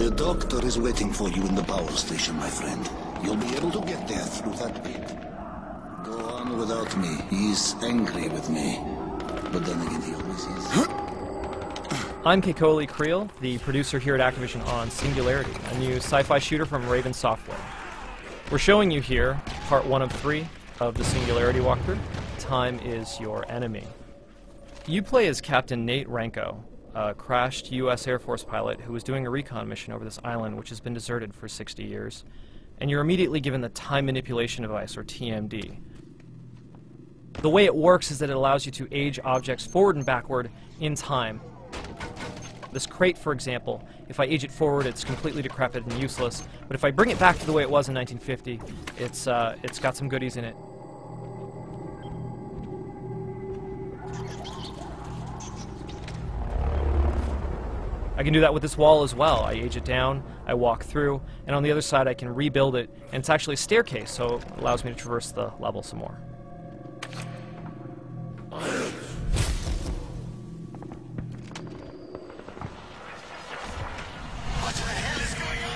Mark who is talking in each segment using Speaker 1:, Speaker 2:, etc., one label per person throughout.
Speaker 1: The doctor is waiting for you in the power station, my friend. You'll be able to get there through that pit. Go on without me. He's angry with me. But then again, he always is.
Speaker 2: I'm Keikoa Creel, the producer here at Activision on Singularity, a new sci-fi shooter from Raven Software. We're showing you here part 1 of 3 of the Singularity walkthrough. Time is your enemy. You play as Captain Nate Ranko, a crashed U.S. Air Force pilot who was doing a recon mission over this island which has been deserted for 60 years. And you're immediately given the Time Manipulation Device, or TMD. The way it works is that it allows you to age objects forward and backward in time. This crate, for example, if I age it forward, it's completely decrepit and useless, but if I bring it back to the way it was in 1950, it's got some goodies in it. I can do that with this wall as well. I age it down, I walk through, and on the other side I can rebuild it, and it's actually a staircase, so it allows me to traverse the level some more.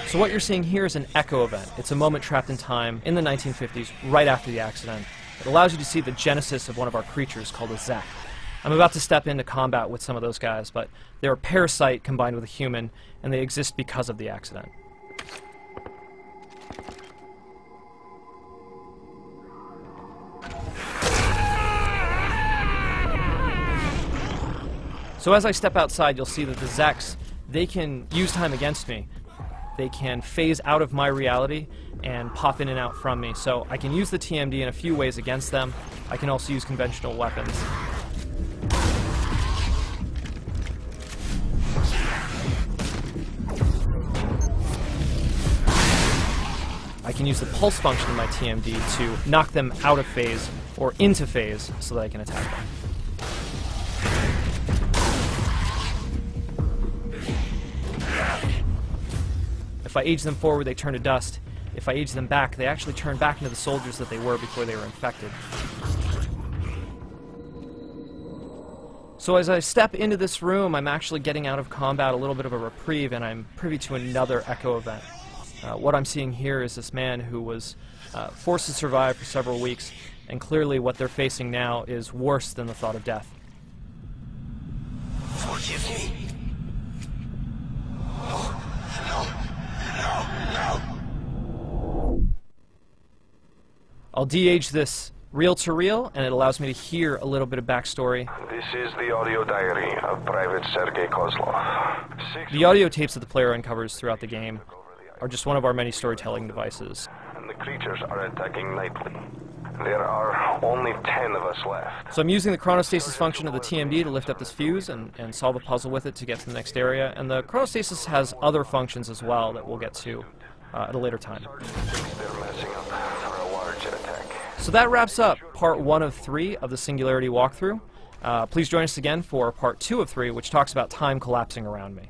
Speaker 2: So what you're seeing here is an echo event. It's a moment trapped in time in the 1950s, right after the accident. It allows you to see the genesis of one of our creatures called a Zek. I'm about to step into combat with some of those guys, but they're a parasite combined with a human, and they exist because of the accident. So as I step outside, you'll see that the Zeks, they can use time against me. They can phase out of my reality and pop in and out from me. So I can use the TMD in a few ways against them. I can also use conventional weapons. I can use the pulse function of my TMD to knock them out of phase or into phase so that I can attack them. If I age them forward, they turn to dust. If I age them back, they actually turn back into the soldiers that they were before they were infected. So as I step into this room, I'm actually getting out of combat a little bit of a reprieve, and I'm privy to another echo event. What I'm seeing here is this man who was forced to survive for several weeks, and clearly what they're facing now is worse than the thought of death.
Speaker 1: Forgive me.
Speaker 2: I'll de-age this reel-to-reel, and it allows me to hear a little bit of backstory.
Speaker 3: This is the audio diary of Private Sergei Kozlov.
Speaker 2: The audio tapes that the player uncovers throughout the game are just one of our many storytelling devices.
Speaker 3: And the creatures are attacking nightly. There are only 10 of us left.
Speaker 2: So I'm using the chronostasis function of the TMD to lift up this fuse and solve a puzzle with it to get to the next area, and the chronostasis has other functions as well that we'll get to at a later time.
Speaker 3: They're messing up for a large attack.
Speaker 2: So that wraps up part 1 of 3 of the Singularity walkthrough. Please join us again for part 2 of 3, which talks about time collapsing around me.